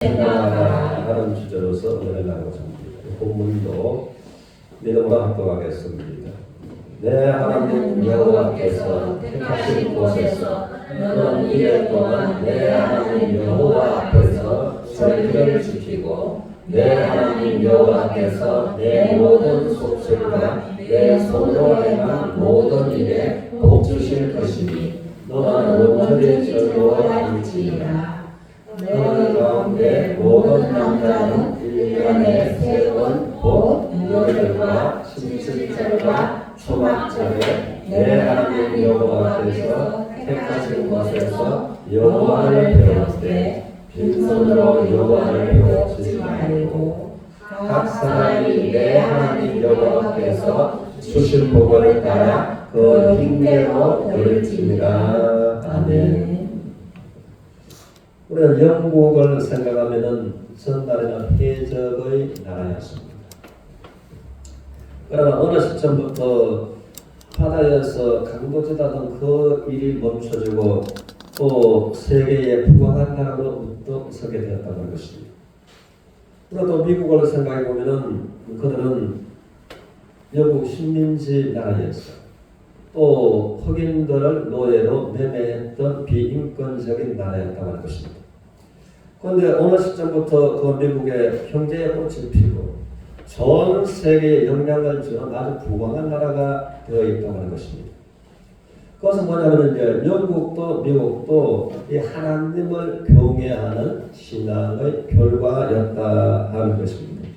생각하라 하는 주제로서 은혜를 나누고자 합니다. 본문도 믿음으로 합독하겠습니다. 내 하나님 여호와께서 택하신 곳에서 너는 이래 동안 내 하나님 여호와 앞에서 절기를 지키고 내 하나님 여호와께서 내 모든 속술과 내 손으로 행한 모든 일에 복 주실 것이니 너는 온전히 즐거워할지니라. 너희 가운데 모든 남자는 1년에 3번 곧 유월절과 칠칠절과 초막절에 내 하나님 여호와께서 택하신 곳에서 여호와를 배울 때 빈손으로 여호와를 배우지 말고 각 사람이 내 하나님 여호와께서 주신 복을 따라 그 핑계로 드릴지니라. 아멘. 우리는 영국을 생각하면은 전날에는 해적의 나라였습니다. 그러나 어느 시점부터 바다에서 강도질하던 그 일이 멈춰지고 또 세계의 부강한 나라로 우뚝 서게 되었다는 것입니다. 그러나 또 미국을 생각해 보면은 그들은 영국 식민지 나라였어요. 또 흑인들을 노예로 매매했던 비인권적인 나라였다고 할 것입니다. 그런데 어느 시점부터 그 미국의 경제에 꽃을 피고 전 세계에 영향을 주는 아주 부강한 나라가 되어 있다고 하는 것입니다. 그것은 뭐냐면 이제 영국도 미국도 이 하나님을 경외하는 신앙의 결과였다 하는 것입니다.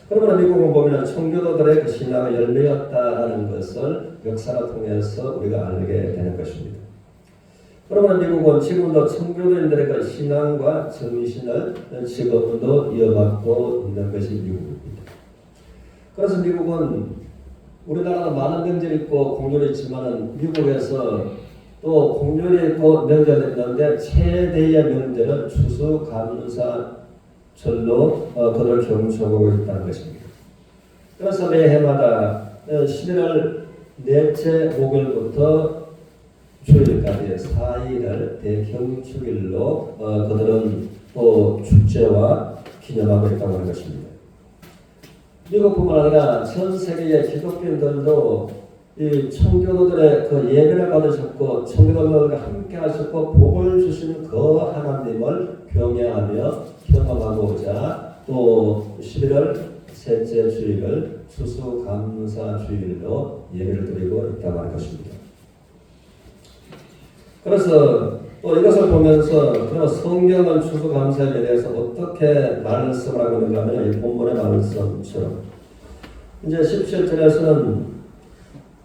그러면 미국을 보면 청교도들의 그 신앙의 열매였다라는 것을 역사를 통해서 우리가 알게 되는 것입니다. 그러면 미국은 지금도 청교도인들의 그 신앙과 정신을 지금도 이어받고 있는 것이 미국입니다. 그래서 미국은 우리나라가 많은 명절이 있고 공휴일이 있지만 미국에서 또 공휴일이 있고 명절이 있는데 최대의 명절은 추수감사절로 그들을 경축하고 있다는 것입니다. 그래서 매해마다 11월 넷째 목요일부터 주일까지 4일을 대경축일로 그들은 또 축제와 기념하고 있다고 하는 것입니다. 미국뿐만 아니라 전 세계의 기독교인들도 이 청교도들의 그 예배를 받으셨고 청교도들과 함께 하셨고 복을 주신 그 하나님을 경외하며 경험하고자 또 11월 셋째 주일을 추수감사주일로 예배를 드리고 있다고 하는 것입니다. 그래서 또 이것을 보면서 그럼 성경은 추수감사에 대해서 어떻게 말씀을 하고 있는가 하면 이 본문의 말씀처럼 이제 17절에서는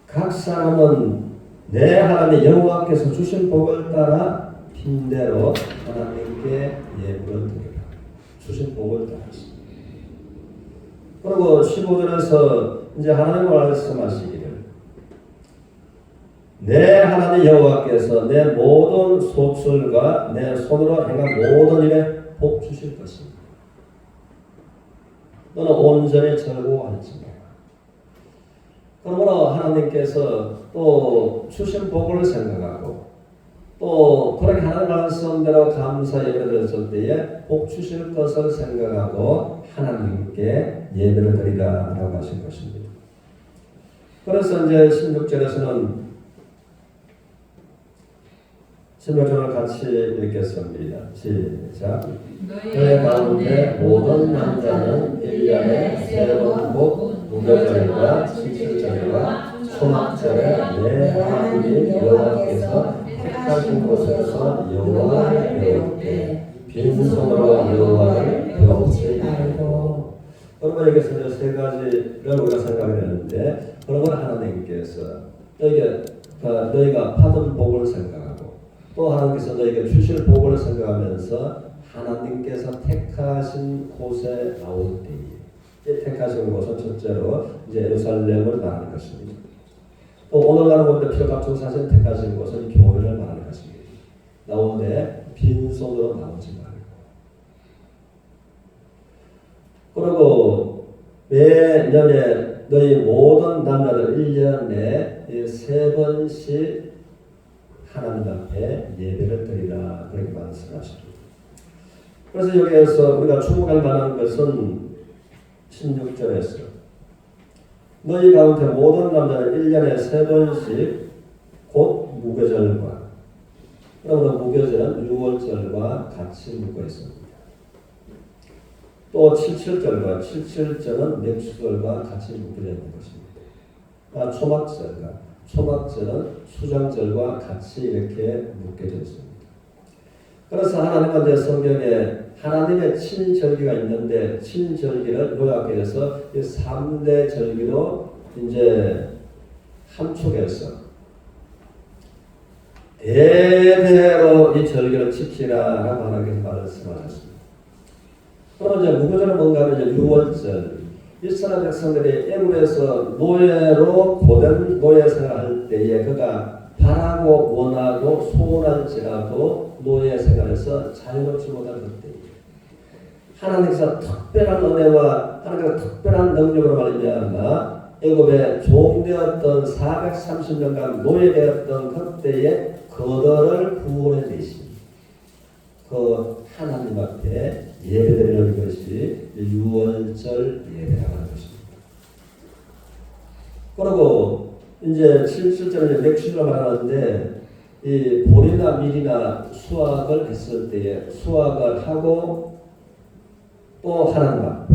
각 사람은 내 하나님 여호와께서 주신 복을 따라 빈대로 하나님께 예물을 드리라. 주신 복을 따라서. 그리고 15절에서 이제 하나님을 말씀하시기를 내 하나님 여호와께서 내 모든 소출과 내 손으로 행한 모든 일에 복 주실 것입니다. 너는 온전히 즐거워할지니라. 그러므로 하나님께서 또 주신 복을 생각하고 또 그렇게 하나님 말씀대로 감사 예배를 드렸을 때에 복 주실 것을 생각하고 하나님께 예배를 드리라라고 하신 것입니다. 그래서 이제 16절에서는 16절을 같이 읽겠습니다. 시작. 너희 가운데 모든 남자는 1년에 3번 곧 무교절과 칠칠절과 초막절에 내 하나님 여호와께서 택하신 곳에서 여호와를 배울 때 빈손으로 여호와를 배우지 말고. 그러면 여기서 이제 세 가지를 우리가 생각을 했는데 그러면 하나님께서 너희가 받은 복을 생각하고 또 하나님께서 너희에게 주실 복을 생각하면서 하나님께서 택하신 곳에 나올 때에 이 택하신 곳은 첫째로 이제 예루살렘을 말하는 것입니다. 또 오늘날 보는데 피값 사신 택하신 곳은 교회를 말하는 것입니다. 나오는데 빈손으로 나오지 말고. 그리고 매년에 너희 모든 남자들 1년 내에 3번씩 하나님 앞에 예배를 드리라 그렇게 말씀하십니다. 그래서 여기에서 우리가 주목할 만한 것은 16절에서 너희 가운데 모든 남자는 1년에 3번씩 곧 무교절과, 그러므로 무교절은 6월절과 같이 묶어 있습니다. 또 77절과 77절은 맥주절과 같이 묶여져 있는 것입니다. 초막절은 수장절과 같이 이렇게 묶여져 있습니다. 그래서 하나님은 이제 성경에 하나님의 친절기가 있는데 친절기를 요약해서 3대 절기로 이제 함축해서 대대로 이 절기를 지키라라고 하나님께서 말씀하셨습니다. 그럼 이제 무교절은 뭔가 하면 이제 6월절, 이스라엘 백성들이 애굽에서 노예로 고된 노예 생활할 때에 그가 바라고 원하고 소원할지라도 노예 생활에서 자유롭지 못한 그때에 하나님께서 특별한 은혜와 하나님께서 특별한 능력으로 말미암아 애굽에 종되었던 430년간 노예되었던 그때에 그들을 구원해 내신 그 하나님 앞에 예배드리는 것이 6월절 예배라고 하는 것입니다. 그리고 이제 77절은 맥주로 말하는데 이 볼이나 밀이나 수확을 했을 때에 수확을 하고 또 하나님 앞에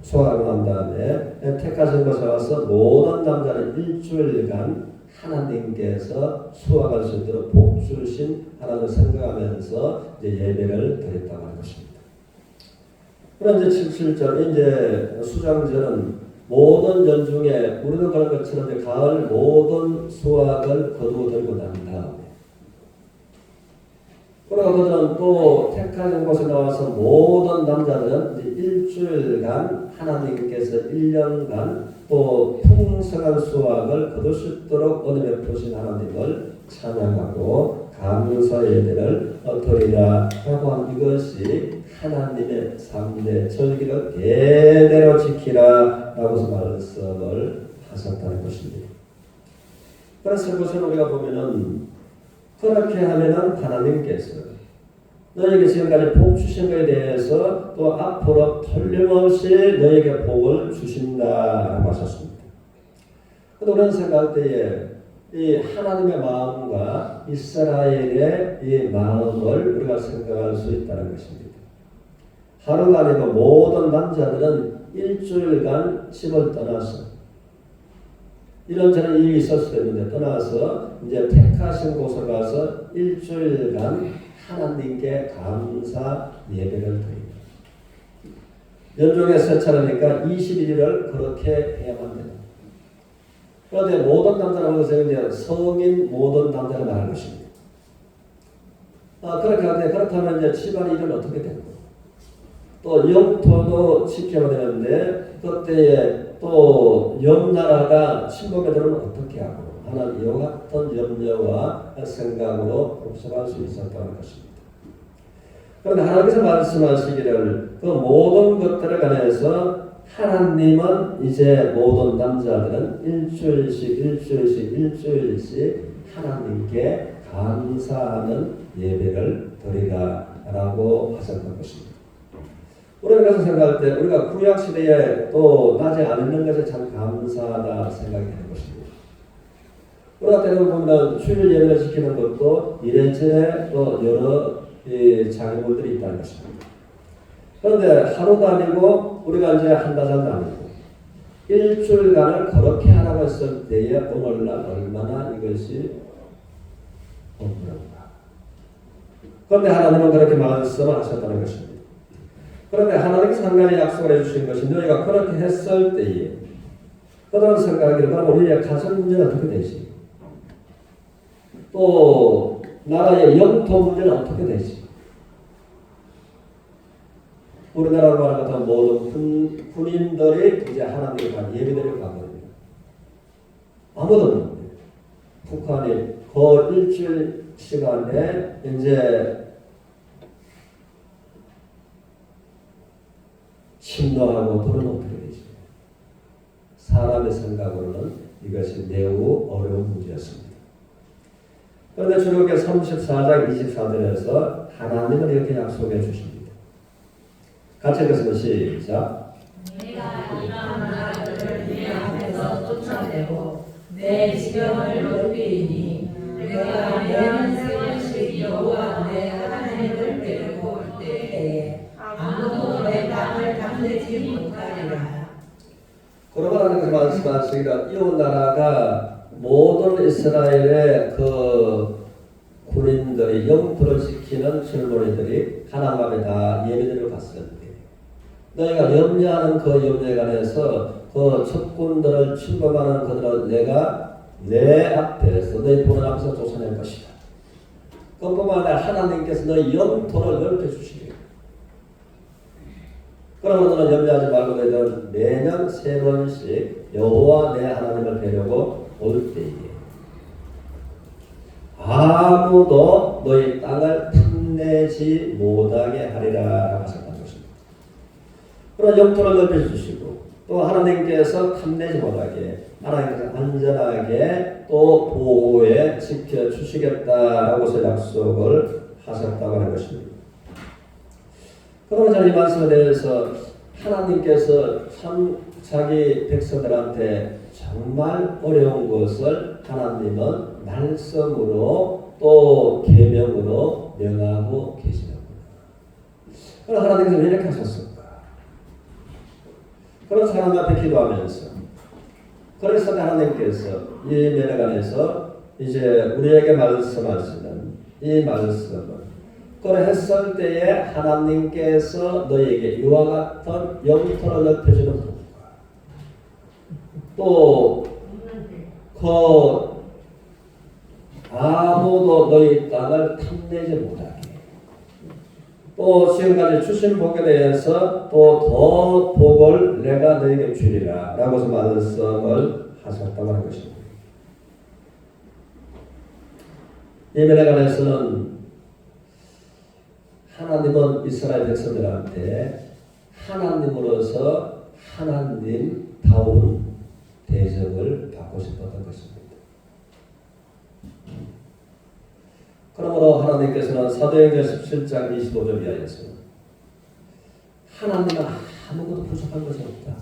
수확을 한 다음에 택하신 곳에 와서 모든 남자는 일주일간 하나님께서 수확할 수 있도록 복 주신 하나님을 생각하면서 이제 예배를 드렸다고 하는 것입니다. 그럼 이제 77절 이제 수장절은 모든 연중에 우리도 그런 것처럼 이제 가을 모든 수확을 거두어들고 난 다음에 그리고 그들은 또 택하신 곳에 나와서 모든 남자들은 이제 일주일간 하나님께서 1년간 또 풍성한 수확을 거둘 수 있도록 은혜 베푸신 하나님을 찬양하고 감사 예배를 드리라 하고 한 이것이 하나님의 3대 절기를 대대로 지키라 라고서 말씀을 하셨다는 것입니다. 그래서 그것을 우리가 보면은 그렇게 하면은 하나님께서 너에게 지금까지 복 주신 것에 대해서 또 앞으로 틀림없이 너에게 복을 주신다라고 하셨습니다. 그런데 우리는 생각할 때에 이 하나님의 마음과 이스라엘의 이 마음을 우리가 생각할 수 있다는 것입니다. 하루가 아니고 모든 남자들은 일주일간 집을 떠나서 이런저런 일이 있을 수도 있는데 떠나서 이제 택하신 곳에 가서 일주일간 하나님께 감사 예배를 드립니다. 연중에 세 차례니까 21일을 그렇게 해야만 됩니다. 그런데 모든 남자라고 해서 이제 성인 모든 남자를 말하는 것입니다. 그렇게 하는데 그렇다면 이제 집안의 일은 어떻게 되고 또 영토도 지켜야 되는데 그때에 또 옆나라가 침범에 들어오면 어떻게 하고 하는 이와 같은 염려와 생각으로 복잡할 수 있었다는 것입니다. 그런데 하나님께서 말씀하시기를 그 모든 것들에 관해서 하나님은 이제 모든 남자들은 일주일씩 하나님께 감사하는 예배를 드리라라고 하셨던 것입니다. 우리가 그래서 생각할 때 우리가 구약시대에 또 나지 않는 것에 참 감사하다 생각이 되는 것입니다. 우리가 때로 보면 주일 예배를 지키는 것도 이래저래 또 여러 장애물들이 있다는 것입니다. 그런데 하루도 아니고 우리가 이제 한 달도 아니고 일주일간을 그렇게 하라고 했을 때에 오늘날 얼마나 이것이 억울한가. 그런데 하나님은 그렇게 말씀을 하셨다는 것입니다. 그런데 하나님께서 한 가지 약속을 해주신 것이 너희가 그렇게 했을 때에 그런 생각이 그럼 우리의 가정 문제는 어떻게 되지? 또 나라의 영토 문제는 어떻게 되지? 우리나라로 말하는 것은 모든 군인들이 이제 하나님께 간 예배드리러 가거든요. 아무도 없는데 북한이 그 일주일 시간에 이제 침노하고 그러면 어떻게 되지? 사람의 생각으로는 이것이 매우 어려운 문제였습니다. 그런데 출애굽기 34장 24절에서 하나님은 이렇게 약속해 주십니다. 같이 읽겠습니다. 시작. 내가 이방 나라들을 내 앞에서 쫓아내고 내 지경을 높이니 내가 매년 세 번씩 여호와 내 하나님을 데리고 올 때에 아무도 내 땅을 탐내지 못하리라. 그러고 하나님께서 말씀하시기가 이온 나라가 모든 이스라엘의 그 군인들이 영토를 지키는 젊은이들이 하나님 앞에 다 예배드리러 갔을 때 너희가 염려하는 그 염려에 관해서 그 적군들을 침범하는 그들을 내가 내 앞에서 너희 보는 앞에서 쫓아낼 것이다. 그뿐만 아니라 하나님께서 너희 영토를 넓혀 주시리라. 그러면 너는 염려하지 말고 너희들은 매년 세 번씩 여호와 내 하나님을 뵈려고 올 때에 아무도 너희 땅을 탐내지 못하게 하리라 하셨다는 것입니다. 그런 영토를 넓혀주시고 또 하나님께서 탐내지 못하게 하나님께서 안전하게 또 보호해 지켜주시겠다라고서 약속을 하셨다고 하는 것입니다. 그러면 저는 이 말씀에 대해서 하나님께서 참 자기 백성들한테 정말 어려운 것을 하나님은 말씀으로 또 계명으로 명하고 계시는구나. 그럼 하나님께서 왜 이렇게 하셨을까? 그래서 하나님 앞에 기도하면서 그래서 하나님께서 이 면에 관해서 이제 우리에게 말씀하시는 이 말씀은 그걸 했을 때에 하나님께서 너희에게 이와 같은 영토를 넓혀주는 법과 또 아무도 너희 땅을 탐내지 못하게 또 지금까지 주신 복에 대해서 또 더 복을 내가 너희에게 주리라 라고서 말씀을 하셨다고 하는 것입니다. 이 면에 관해서는 하나님은 이스라엘 백성들한테 하나님으로서 하나님다운 대접을 받고 싶었던 것입니다. 그러므로 하나님께서는 사도행전 17장 25절 이하에서는 하나님은 아무것도 부족한 것이 없다.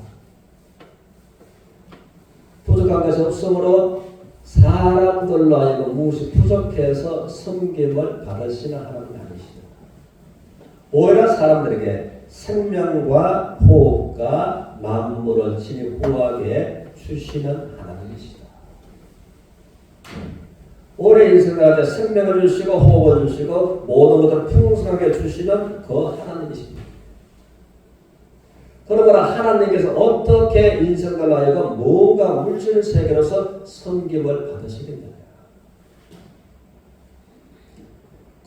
부족한 것이 없으므로 사람들로 하여금 무엇이 부족해서 섬김을 받으시는 하나님 아니시다. 오히려 사람들에게 생명과 호흡과 만물을 친히 호하게 주시는 하나님이시다. 오래 인생들한테 생명을 주시고 호흡을 주시고 모든 것을 풍성하게 주시는 그 하나님이십니다. 그러므로 하나님께서 어떻게 인생들로 하여금 뭔가 물질 세계로서 섬김을 받으시겠느냐.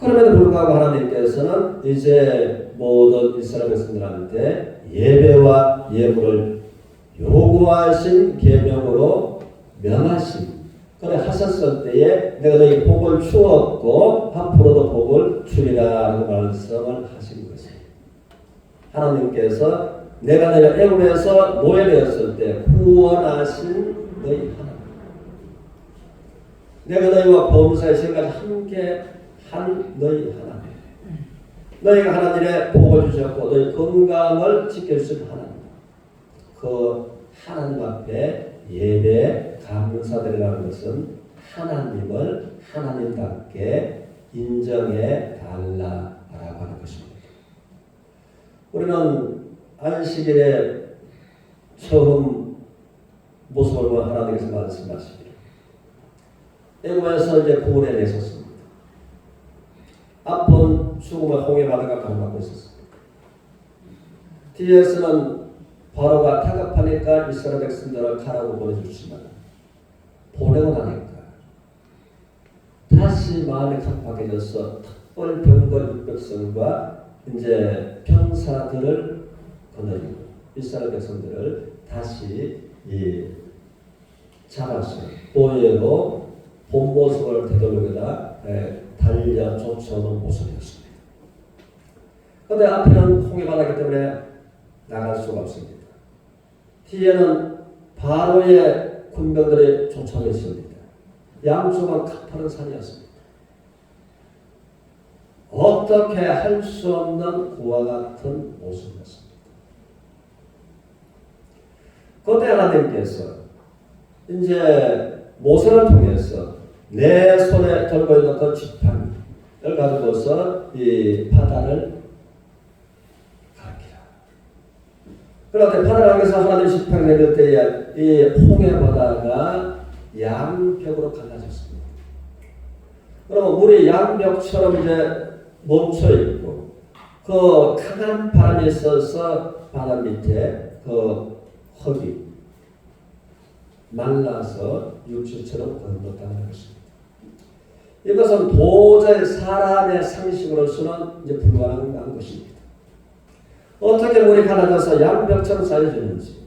그럼에도 불구하고 하나님께서는 이제 모든 이스라엘 백성들한테 예배와 예물을 요구하신 계명으로 명하신 그래 하셨을 때에 내가 너희 복을 주었고 앞으로도 복을 주리라고 말씀을 하신 것입니다. 하나님께서 내가 너희를 애굽에서 노예되었을 때 구원하신 너희 하나님, 내가 너희와 범사에 지금까지 함께 한 너희 하나님, 너희가 하나님의 복을 주셨고 너희 건강을 지켜주신 하나님, 그 하나님 앞에 예배 감사드리라는 것은 하나님을 하나님답게 인정해 달라라고 하는 것입니다. 우리는 안식일에 처음 모습을 보면 하나님께서 말씀하시기를 애굽에서 이제 구원해 내셨습니다. 앞은 죽음의 홍해 바다가 가로막고 있었습니다. 뒤에서는 바로가 타격하니까 이스라엘 백성들을 가라고 보내주시지만 보내고 나니까 다시 마음이 각박해져서 특별 병거 600성과 이제 병사들을 건너리고 이스라엘 백성들을 다시 잡아서 보예로 본 모습을 되돌리다 달려 쫓아오는 모습이었습니다. 그런데 앞에는 홍해 바다이기 때문에 나갈 수가 없습니다. 뒤에는 바로의 군병들이 쫓아오고 있습니다. 양쪽은 가파른 산이었습니다. 어떻게 할 수 없는 그와 같은 모습이었습니다. 그때 하나님께서 이제 모세를 통해서 내 손에 들고 있는 그 지팡이를 가지고서 이 바다를 가르치라. 그런데 바다를 향해서 하나님 지팡이 내릴 때에 이 홍해 바다가 양벽으로 갈라졌습니다. 그러면 물이 양벽처럼 이제 멈춰 있고 그 강한 바람이 있어서 바다 밑에 그 흙이 말라서 육지처럼 건넜다는 것입니다. 이것은 도저히 사람의 상식으로서는 이제 불가능한 것입니다. 어떻게 물이 갈라져서 양벽처럼 쌓여지는지,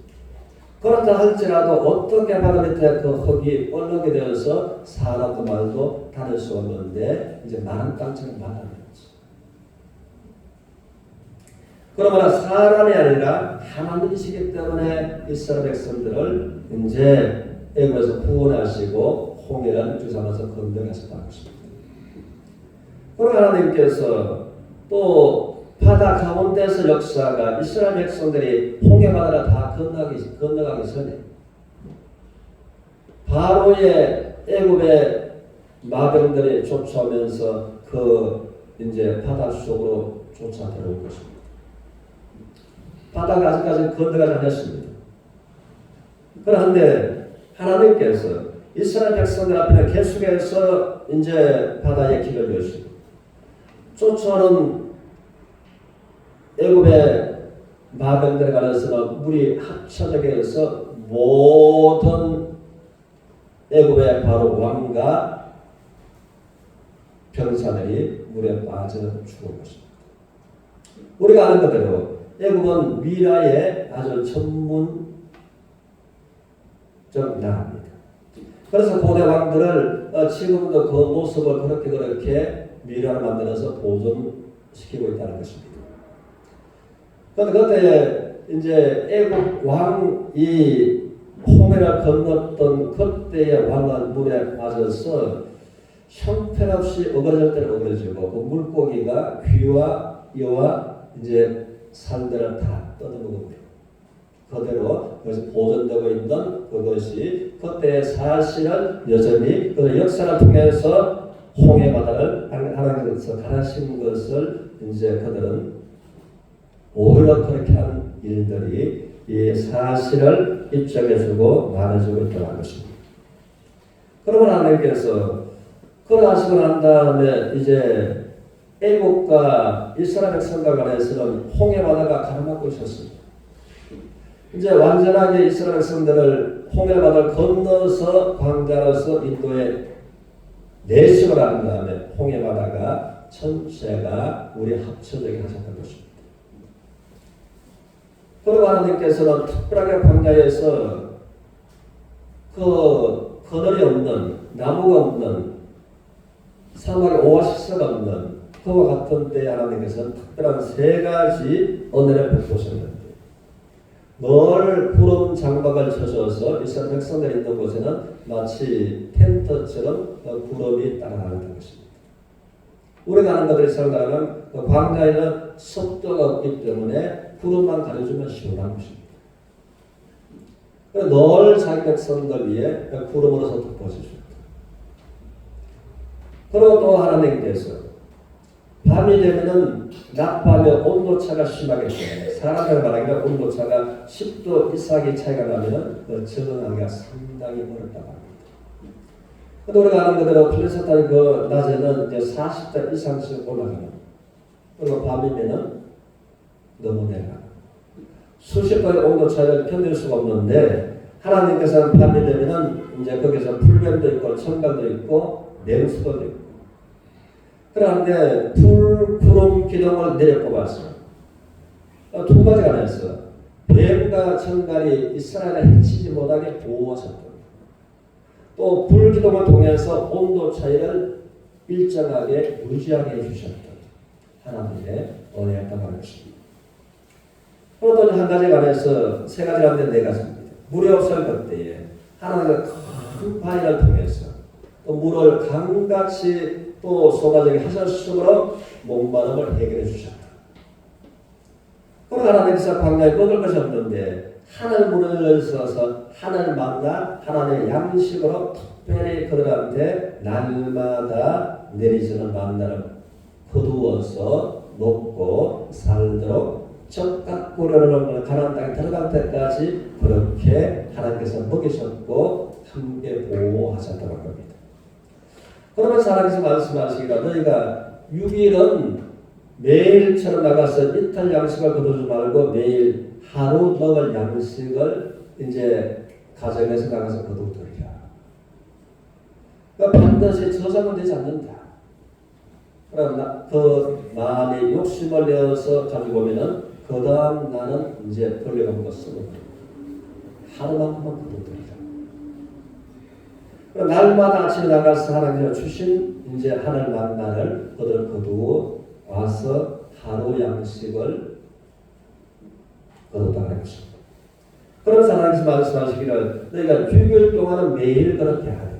그렇다 할지라도 어떻게 바다 밑에 그 흙이 얼룩이 되어서 사람도 말도 다닐 수 없는데 이제 마른 땅처럼 말라내지. 그러므로 사람이 아니라 하나님이시기 때문에 이스라엘 백성들을 이제 애굽에서 구원하시고 홍해를 주삼아서 건너가셨다는 것입니다. 그러나 하나님께서 또 바다 가운데서 역사가 이스라엘 백성들이 홍해 바다를 다 건너가기 전에 바로의 애굽의 마병들이 쫓아오면서 그 이제 바다 속으로 쫓아 들어올 것입니다. 바다가 아직까지 건너가지 않았습니다. 그런데 하나님께서 이스라엘 백성들 앞에 계속해서 이제 바다의 길을 여시고 쫓아오는 애굽의 마병들에 관해서는 물이 합쳐지게 해서 모든 애굽의 바로 왕과 병사들이 물에 빠져 죽은 것입니다. 우리가 아는 그대로 애굽은 미라의 아주 전문적 나라입니다. 그래서 고대 왕들을 지금도 그 모습을 그렇게 미라를 만들어서 보존시키고 있다는 것입니다. 그런데 그때 이제 애굽 왕이 홍해를 건넜던 그때의 왕은 물에 빠져서 형편없이 어그러질 때는 어그러지고 그 물고기가 귀와 혀와 이제 살들을 다 뜯어먹어버려. 그대로 그래서 보존되고 있는 그것이 그때의 사실은 여전히 그 역사를 통해서 홍해 바다를 하나님께서 가라신 것을 이제 그들은 오히려 그렇게 한 일들이 이 사실을 입증해주고 말해주고 있다는 것입니다. 그러면 하나님께서 그러하시고 난 다음에 이제 애국과 이스라엘 백성과 관해서는 홍해 바다가 가로막고 있었습니다. 이제 완전하게 이스라엘 백성들을 홍해 바다를 건너서 광자로서 인도에 내식을 한 다음에 홍해 바다가 전체가 우리 합쳐지게 하셨던 것입니다. 그리고 하나님께서는 특별하게 광야에서 그 그늘이 없는 나무가 없는 사막에 오아시스가 없는 그와 같은 때에 하나님께서는 특별한 세 가지 은혜를 베푸셨는데 늘 구름 장막을 쳐줘서 이스라엘 백성들이 있는 곳에는 마치 텐트처럼 구름이 따라다니는 것입니다. 우리가 아는 것들이 생각하는 광야에는 습도가 없기 때문에 구름만 가려주면 시원한 것입니다. 늘 자기 백성들 위에 구름으로서 덮어주십니다. 그리고 또 하나님께서 밤이 되면은 낮밤의 온도차가 심하기 때문에 사람들 말하기는 온도차가 10도 이상의 차이가 나면은 적응하기가 상당히 어렵다고 합니다. 근데 우리가 아는 그대로 팔레스타인 그 낮에는 이제 40도 이상씩 올라가는 그리고 밤이면은 너무 내려가는 수십 도의 온도 차이를 견딜 수가 없는데 하나님께서는 밤이 되면은 이제 거기서 불변도 있고 천간도 있고 냉수도 있고 그런데 불, 구름, 기둥을 내려꼽았어요. 두 가지가 나왔어요. 뱀과 천간이 이스라엘을 해치지 못하게 보호하셨다. 또 불, 기둥을 통해서 온도 차이를 일정하게 유지하게 해주셨다. 하나님의 은혜였다고 하는 것입니다. 또 한 가지 관해서 세 가지 가운데 네 가지입니다. 물이 없을 그때에 하나님의 큰 바위를 통해서 또 물을 강같이 또 쏟아지게 하셨으므로 목마름을 해결해 주셨다. 그러나 하나님께서 광야에 먹을 것이 없는데 하늘 문을 열어서 하늘 만나 하나님의 양식으로 특별히 그들한테 날마다 내리시는 만나를 거두어서 먹고 살도록 적각고려를 가나안 땅에 들어갈 때까지 그렇게 하나님께서 먹이셨고 함께 보호하셨다고 합니다. 그러면서 하나님께서 말씀하시기를 너희가 6일은 매일처럼 나가서 이틀 양식을 거두지 말고 매일 하루 먹을 양식을 이제 가정에서 나가서 거두더라. 그러니까 반드시 저장은 되지 않는다. 그러나 그 마음에 욕심을 내어서 가지고 오면은 그 다음 나는 이제 벌레가 먹었으면 하루만큼만 거두더라. 그럼 날마다 아침에 나가서 하나님께서 주신 이제 하늘 만나를 그들 거두고 와서 하루 양식을 거두다는 것입니다. 그러면서 하나님께서 말씀하시기를 너희가 6일 동안은 매일 그렇게 하되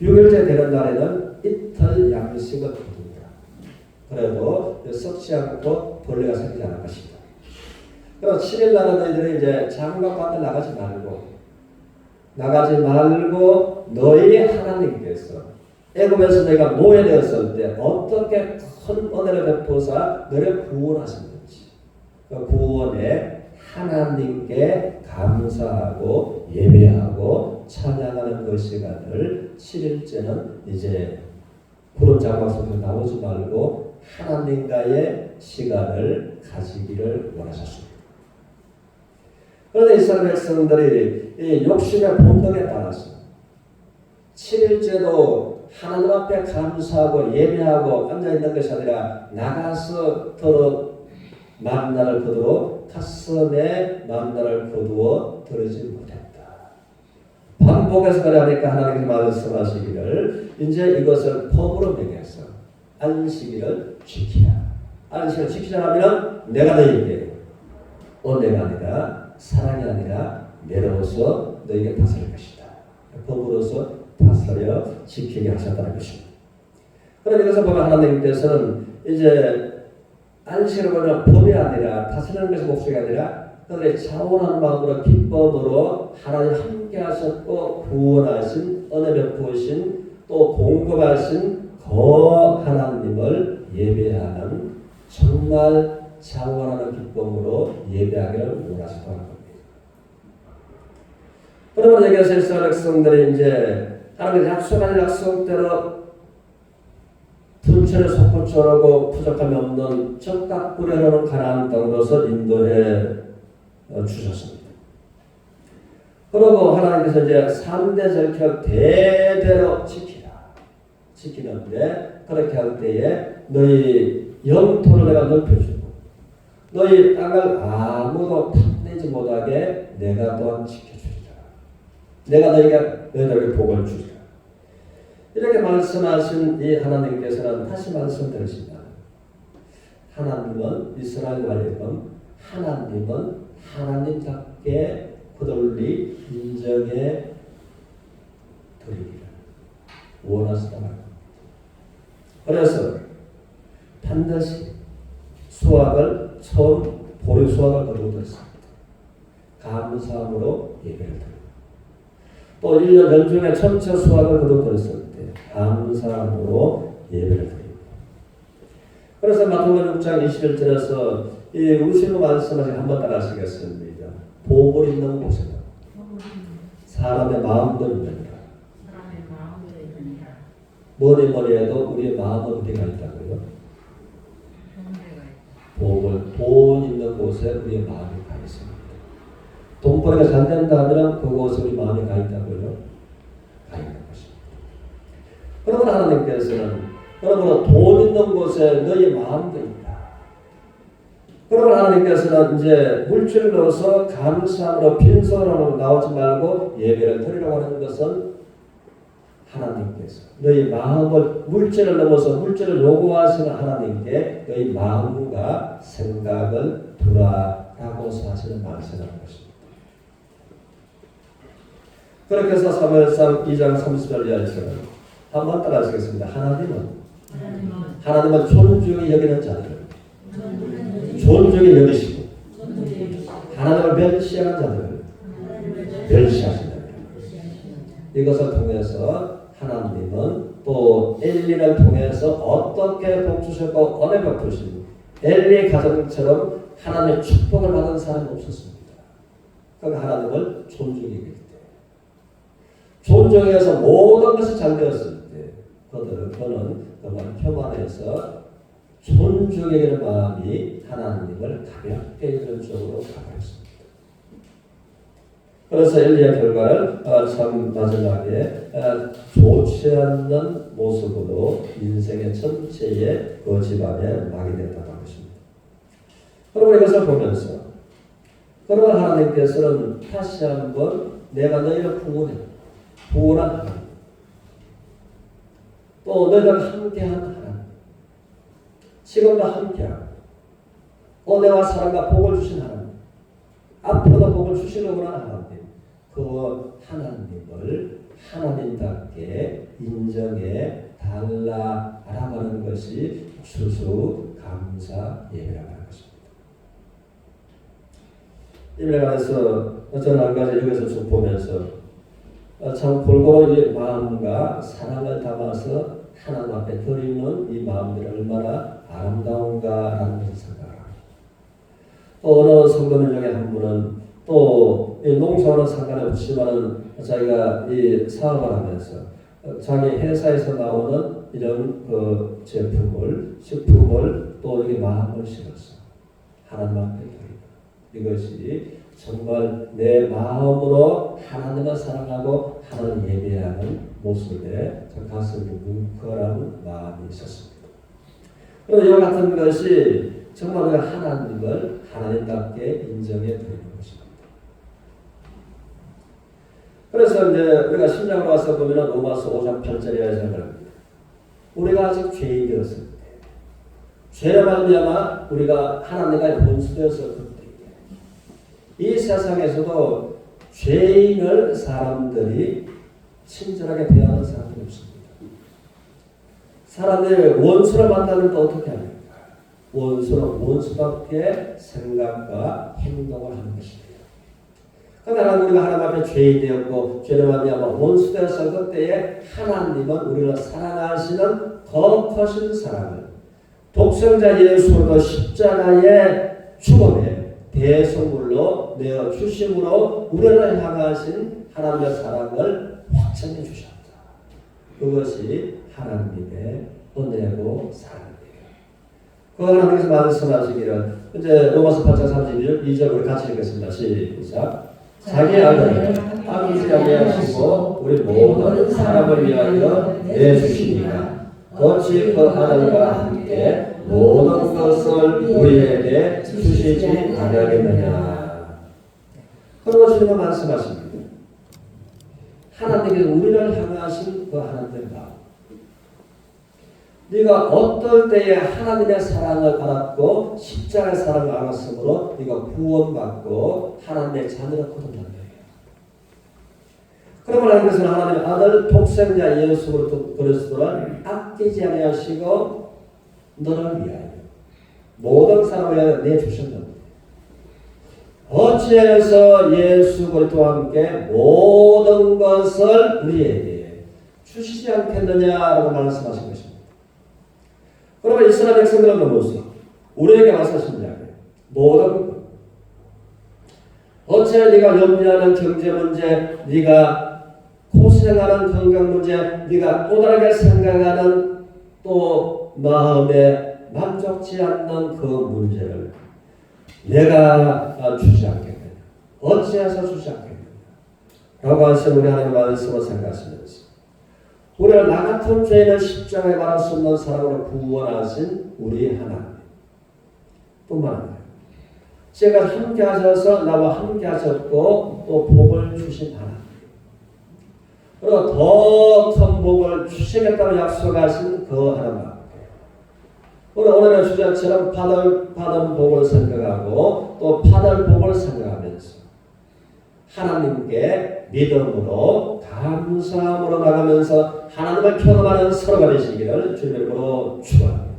6일째 되는 날에는 이틀 양식을 거둔다. 그래도 썩지 않고 벌레가 생기지 않을 것이다. 그럼 7일 날은 너희들이 이제 장막 밖에 나가지 말고 너희 하나님께서 애굽에서 너희가 노예되었을 때 어떻게 큰 은혜를 베푸사 너를 구원하셨는지 그 구원에 하나님께 감사하고 예배하고 찬양하는 그 시간을 7일째는 이제 구름 장막 속에서 나오지 말고 하나님과의 시간을 가지기를 원하셨습니다. 그런데 이스라엘 백성들이 이 욕심의 본능에 따라서 7일째도 하나님 앞에 감사하고 예배하고 앉아있는 것이 아니라 나가서 더 만나를 거두어 가슴에 만나를 거두어 들으지 못했다. 반복해서 그러니까 하나님께서 말씀하시기를 이제 이것을 법으로 명해서 안식일을 지키라. 안식일을 지키자 하면 내가 너희에게 은혜가 아니라 사랑이 아니라 내려오서 너희에게 다스릴 것이다. 법으로서 다스려 지키게 하셨다는 것입니다. 그럼 이것을 보면 하나님께서는 이제 안식을 보면 법이 아니라 다스리는 것이 목적이 아니라 그들의 자원하는 마음으로 기쁨으로 하나님 함께 하셨고 구원하신 은혜 베푸신 또 공급하신 그 하나님을 예배하는 정말 자원하는 기쁨으로 예배하기를 원하셨다는 겁니다. 그러면 여기서 이스라엘 백성들이 이제 하나님의 약속한 약속대로 분천의 솟구쳐라고 부족함이 없는 적각불에 흐르는 가나안 땅으로서 인도해 주셨습니다. 그리고 하나님께서 이제 3대 절기를 대대로 지키는데 그렇게 할 때에 너희 영토를 내가 넓혀주고 너희 땅을 아무도 탐내지 못하게 내가 또한 지켜주리라. 내가 너희들에게 복을 주리라. 이렇게 말씀하신 이 하나님께서는 다시 말씀드리지만 하나님은 이스라엘과 하여금 하나님은 하나님답게 그들이 인정해 드리기를 원하시다는 겁니다. 그래서 반드시 수확을 처음 보리 수확을 거두었습니다. 감사함으로 예배를 드립니다. 또 1년 연중에 전체 수확을 거두었을 때 감사함으로 예배를 드립니다. 그래서 마태복음 6장 21절에서 이 우시로 말씀하신 한번 따라 하시겠습니다. 복을 있는 곳에는 사람의 마음도 있느니라. 뭐니 해도 우리의 마음은 어디가 있다고요? 돈 있는 곳에 우리의 마음이 가 있습니다. 돈벌이가 잘 된다면 그곳에 우리 마음이 가 있다고요? 가 있는 것입니다. 그러므로 하나님께서는 그러므로 돈 있는 곳에 너희 마음도 있다. 그러므로 하나님께서는 이제 물질을 넣어서 감사함으로 빈손으로 나오지 말고 예배를 드리라고 하는 것은 하나님께서 너희 마음을 물질을 넘어서 물질을 요구하시는 하나님께 너희 마음과 생각을 두라라고 하시는 말씀이라는 것입니다. 그렇게 해서 사무엘상 2장 30절 이하에서는 한번 따라하시겠습니다. 하나님은 존중히 여기는 자들을 존중히 여기시고 하나님을 멸시하는 자들을 멸시하신다. 이것을 통해서 하나님은 또 엘리를 통해서 어떻게 복 주셨고 은혜 베푸신 엘리 가정처럼 하나님의 축복을 받은 사람이 없었습니다. 그러니까 하나님을 존중했기 때문에 존중해서 모든 것이 잘 되었을 때 그는 정말 교만해서 존중하는 마음이 하나님을 가볍게 여기는 쪽으로 가버렸습니다. 그래서 엘리의 결과를 참 마지막에 좋지 않는 모습으로 인생의 전체에 그 집안에 막이 됐다고 하십니다. 그러면 이것을 보면서 그러면 하나님께서는 다시 한번 내가 너희를 구원한 하나님, 또 너희를 함께한 하나님, 지금도 함께하고 은혜와 사랑과 복을 주신 하나님, 앞으로도 복을 주시려고 하는 하나님, 그 하나님을 하나님답게 인정해 달라 알아가는 것이 추수감사 예배라고 하는 것입니다. 이에 관해서 저는 한 가지 여기서 쭉 보면서 참 골고루 이 마음과 사랑을 담아서 하나님 앞에 드리는 이 마음들이 얼마나 아름다운가라는 것을 생각합니다. 또 어느 성도님 중에 한 분은 또 농사와는 상관없지만은 자기가 이 사업을 하면서 자기 회사에서 나오는 이런 그 제품을 식품을 또 여기 마음을 실었어. 하나님 앞에 드리고 이것이 정말 내 마음으로 하나님을 사랑하고 하나님 예배하는 모습에 가슴이 뭉클한 마음이 있었습니다. 그런데 이와 같은 것이 정말 우리가 하나님을 하나님답게 인정해 드리는 것입니다. 그래서 이제 우리가 신약으로 와서 보면 로마서 5장 8절에 생각합니다. 우리가 아직 죄인이었을 때, 죄로 말미암아 우리가 하나님과의 원수되었을 때, 이 세상에서도 죄인을 사람들이 친절하게 대하는 사람들이 없습니다. 사람들이 원수를 만나면 또 어떻게 합니까? 원수는 원수답게 생각과 행동을 하는 것입니다. 그러나 우리가 하나님 앞에 죄인이 되었고 죄로 말미암아 원수되었을 그때에 하나님은 우리를 사랑하시는 거룩하신 사랑을 독생자 예수로 십자가의 죽음에 대성물로 내어 주심으로 우리를 향하신 하나님의 사랑을 확증해 주셨다. 그것이 하나님의 은혜고 사랑입니다. 그 하나님께서 말씀하시기를 이제 로마서 8장 32절 우리 같이 읽겠습니다. 시작. 자기 아들을 아버지에게 하시고 우리 모든 사람을 위하여 내주시니까 어찌 그 아들과 함께 모든 것을 우리에게 주시지 아니하겠느냐. 그러고 주님은 말씀하십니다. 하나님께서 우리를 향하신 그 하나님의 마음. 네가 어떨 때에 하나님의 사랑을 알았고 십자가의 사랑을 알았으므로 네가 구원받고 하나님의 자녀를 거둔다는 거예요. 그러면 하나님께서는 하나님의 아들 독생자 예수 그리스도를 아끼지 아니하시고 너를 위하여 모든 사람을 위하여 내주셨다. 어찌해서 예수 그리스도와 함께 모든 것을 우리에게 주시지 않겠느냐라고 말씀하신 것입니다. 그러면 이스라엘 백성들은 무엇이요? 우리에게 말씀하십니다. 모든 것. 어째 네가 염려하는 경제 문제, 네가 고생하는 건강 문제, 네가 또 다르게 생각하는 또 마음에 만족지 않는 그 문제를 내가 주지 않겠느냐. 어찌해서 주지 않겠느냐. 라고 하신 우리 하나님의 말씀을 생각하시면서 우리를 나 같은 죄인을 십자가에 말할 수 없는 사랑으로 구원하신 우리 하나님 뿐만 아니라 제가 함께 하셔서 나와 함께 하셨고 또 복을 주신 하나님 그리고 더 큰 복을 주시겠다고 약속하신 그 하나님 오늘의 주제처럼 받은 복을 생각하고 또 받을 복을 생각하면서 하나님께 믿음으로 감사함으로 나가면서 하나님을 경험하는 서로가 되시기를 주님으로 축원합니다.